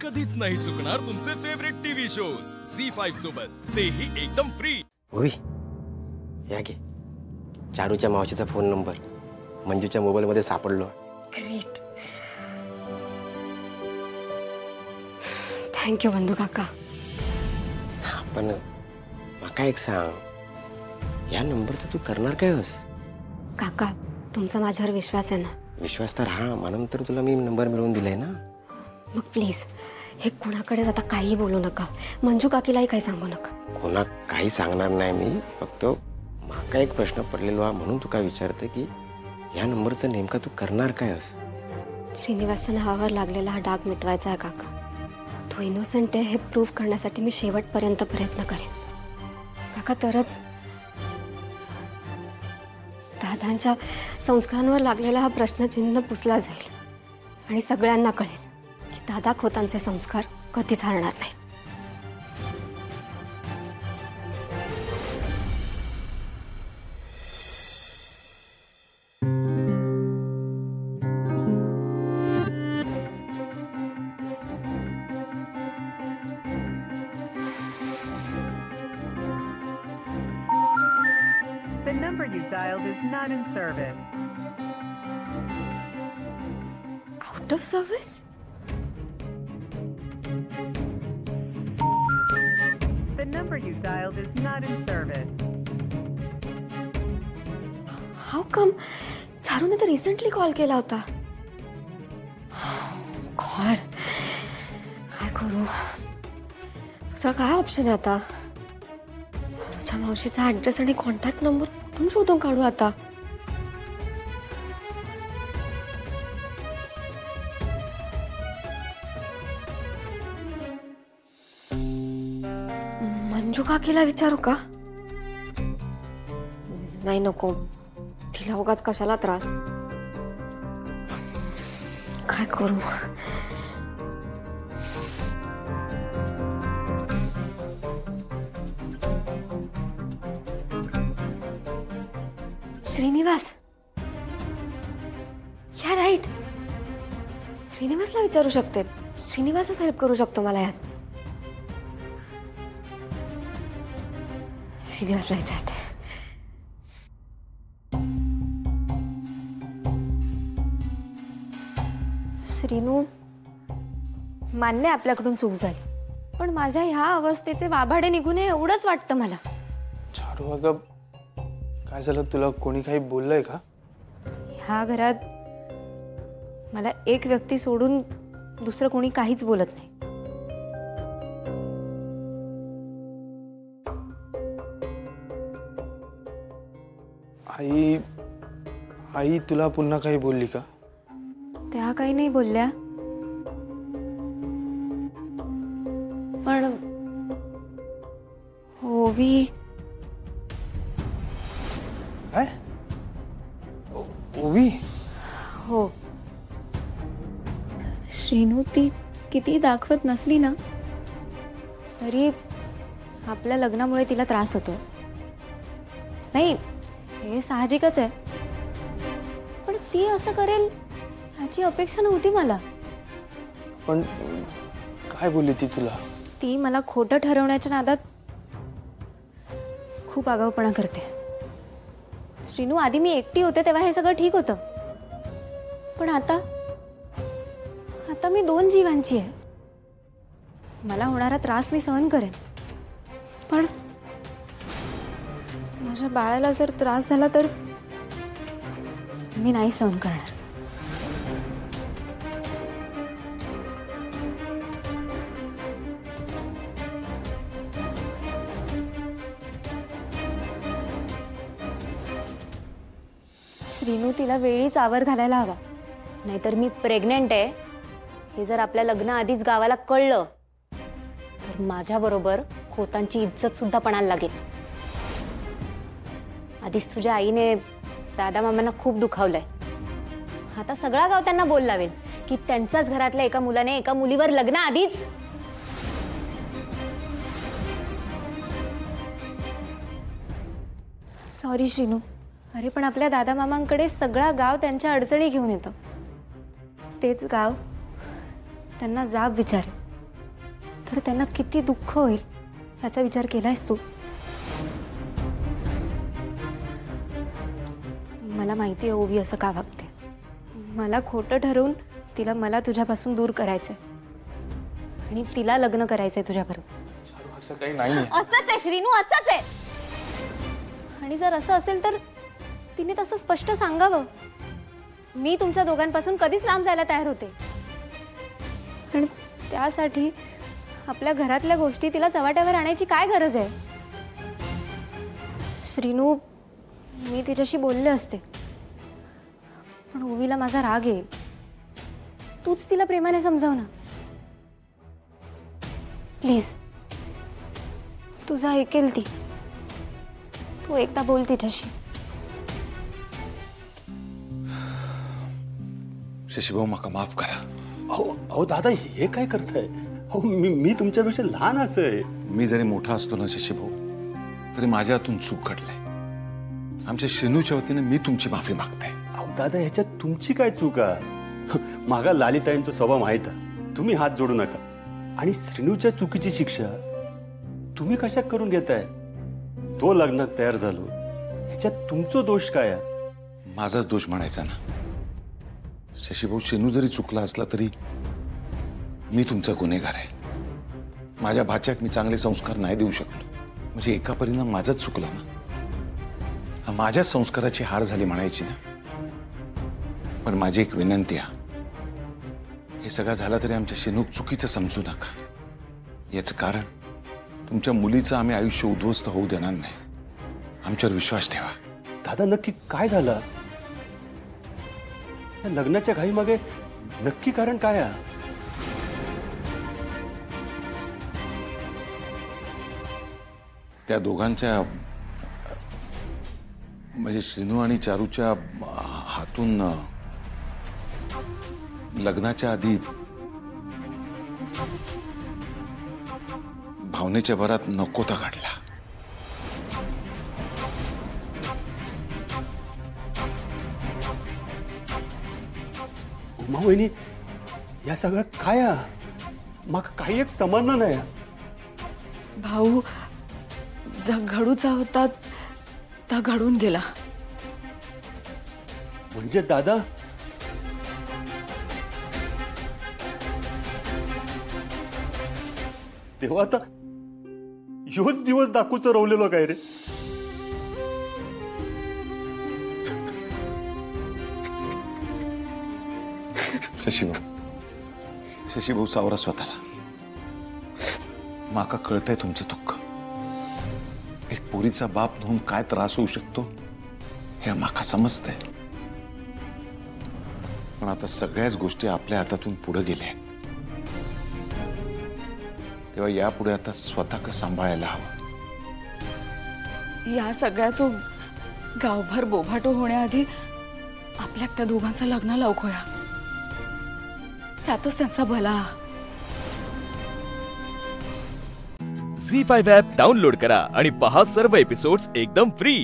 कधीच नाही चुकणार तुमचे फेवरेट टीव्ही शोज झी5 सोबत, तेही एकदम फ्री. ओवी, या घे. चारूच्या मावशीचा फोन नंबर मंजूच्या मोबाईल मध्ये सापडलो. ग्रेट. थँक्यू बंधू काका. पण माका एक सांग, या नंबरचं तू करणार काय हस? काका, तुमचा माझ्यावर विश्वास आहे ना? विश्वास तर हा, म्हणून तर तुला मी नंबर मिळवून दिलाय ना. मग प्लीज हे कुणाकडे आता काही बोलू नका. मंजू काकीलाही काही सांगू नका. कोणा काही सांगणार नाही मी. फक्त माका एक प्रश्न पडलेलो हा, म्हणून तुका विचारते की या नंबरचं नेमका तू करणार काय हस? श्रीनिवासच्या नावावर लागलेला हा डाग मिटवायचा आहे काका. तो इनोसेंट आहे हे प्रूव्ह करण्यासाठी मी शेवटपर्यंत प्रयत्न करेन काका. तरच दादांच्या संस्कारांवर लागलेला हा प्रश्नचिन्ह पुसला जाईल आणि सगळ्यांना कळेल की दादा खोतांचे संस्कार कधीच हरणार नाहीत. The number you dialed is not in service. Out of service? The number you dialed is not in service. How come? चारूने तर रिसेंटली कॉल केला होता. गॉड, काय करू? दुसरा काय ऑप्शन आहे आता? चारूच्या मावशीचा ऍड्रेस आणि कॉन्टॅक्ट नंबर कुठून शोधून काढू आता? मंजू काकीला विचारू का? नाही, नको. तिला उगाच कशाला त्रास. काय करू? श्रीनिवास. या राईट. श्रीनिवासला विचारू शकते. श्रीनिवासच हेल्प करू शकतो मला यात. श्रीनिवासला विचारते. श्रीनू, मान्य आपल्याकडून चूक झाली, पण माझ्या ह्या अवस्थेचे वाभाडे निघू नये एवढंच वाटतं मला. चारू, अगं काय झालं? तुला कोणी काही बोललंय का? ह्या घरात मला एक व्यक्ती सोडून दुसरं कोणी काहीच बोलत नाही. आई आई तुला पुन्हा काही बोलली का? त्या काही नाही बोलल्या, पण ओवी. काय? ओवी? हो. श्रीनू ती किती दाखवत नसली ना तरी आपल्या लग्नामुळे तिला त्रास होतो. नाही, हे साहजिकच आहे, पण ती असं करेल ह्याची अपेक्षा नव्हती मला. पण काय बोलली ती तुला? ती मला खोटं ठरवण्याच्या नादात खूप आगाऊपणा करते. श्रीनू, आधी मी एकटी होते तेव्हा हे सगळं ठीक होतं, पण आता मी 2 जीवांची आहे. मला होणारा त्रास मी सहन करेन, पण माझ्या बाळाला जर त्रास झाला तर मी नाही सहन करणार. श्रीनू, तिला वेळीच आवर घालायला हवा, नाहीतर मी प्रेग्नेंट आहे हे जर आपल्या लग्नाआधीच गावाला कळलं तर माझ्याबरोबर खोतांची इज्जत सुद्धा पणाला लागेल. आधीच तुझ्या आईने दादा मामांना खूप दुखावलंय. आता सगळा गाव त्यांना बोल लावेल की त्यांच्याच घरातल्या एका मुलाने एका मुलीवर लग्नाआधीच. सॉरी श्रीनू, अरे पण आपल्या दादा मामांकडे सगळा गाव त्यांच्या अडचणी घेऊन येतो. तेच गाव त्यांना जाब विचारेल तर त्यांना किती दुःख होईल ह्याचा विचार केलायस तू? मला माहिती आहे ओवी असं का वागते. मला खोटं ठरवून तिला मला तुझ्यापासून दूर करायचंय आणि तिला लग्न करायचंय तुझ्याबरोबर. असं काही नाही. असंच आहे श्रीनू, असंच आहे. आणि जर असं असेल तर तिने तसं स्पष्ट सांगावं. मी तुमच्या दोघांपासून कधीच लांब जायला तयार होते आणि त्यासाठी आपल्या घरातल्या गोष्टी तिला चव्हाट्यावर आणायची काय गरज आहे? श्रीनू, मी तिच्याशी बोलले असते पण ओवीला माझा राग येईल. तूच तिला प्रेमाने समजाव ना प्लीज. तुझा ऐकेल ती. तू एकदा बोल तिच्याशी. शशीभाऊ माका माफ करा. अहो दादा हे काय करताय? अहो मी तुमच्यापेक्षा लहान आहे. मी जरी मोठा असतो ना शशीभाऊ तरी माझ्या हातून चूक घडलाय. आमच्या शेनूच्या वतीने मी तुमची माफी मागते. अहो दादा ह्याच्यात तुमची काय चूक आहे? मागा लालिताईंचा स्वभाव माहित आहे. तुम्ही हात जोडू नका. आणि श्रीनूच्या चुकीची शिक्षा तुम्ही कशा करून घेताय? तो लग्नात तयार झालो ह्याच्यात तुमचा दोष काय आहे? माझाच दोष म्हणायचा ना शशीभाऊ. शेनू जरी चुकला असला तरी मी तुमचा गुन्हेगार आहे. माझ्या भाच्याक मी चांगले संस्कार नाही देऊ शकलो म्हणजे एका परिणाम माझाच चुकला ना. माझ्याच संस्काराची हार झाली म्हणायची ना. पण माझी एक विनंती आहे, हे सगळं झालं तरी आमच्या शेनूक चुकीचं समजू नका. याचं कारण तुमच्या मुलीचं आम्ही आयुष्य उद्ध्वस्त होऊ देणार नाही. आमच्यावर विश्वास ठेवा. दादा नक्की काय झालं? या लग्नाच्या घाई मागे नक्की कारण काय आहे? त्या दोघांच्या म्हणजे श्रीनू आणि चारूच्या हातून लग्नाच्या आधी भावनेच्या भरात नकोता घडला. उमा वहिनी या सगळं काय आहे? मग काही एक समजणं नाही. भाऊ जा घडूचा होता ता घडून गेला. म्हणजे दादा तेव्हा आता ह्योच दिवस दाखवूच रवलेलो काय रे? शशीभाऊ सावरा स्वतःला. माका कळतंय तुमचं दुःख. एक पोरीचा बाप म्हणून काय त्रास होऊ शकतो हे माका समजतंय. पण आता सगळ्याच गोष्टी आपल्या हातातून पुढे गेल्या आहेत. तेव्हा यापुढे आता स्वतः सांभाळायला हवं. या सगळ्याचो गावभर बोभाटो होण्याआधी आपल्या त्या दोघांचं लग्न लवकूया. त्यातच त्यांचा भला. झी5 ॲप डाउनलोड करा आणि पहा सर्व एपिसोड्स एकदम फ्री.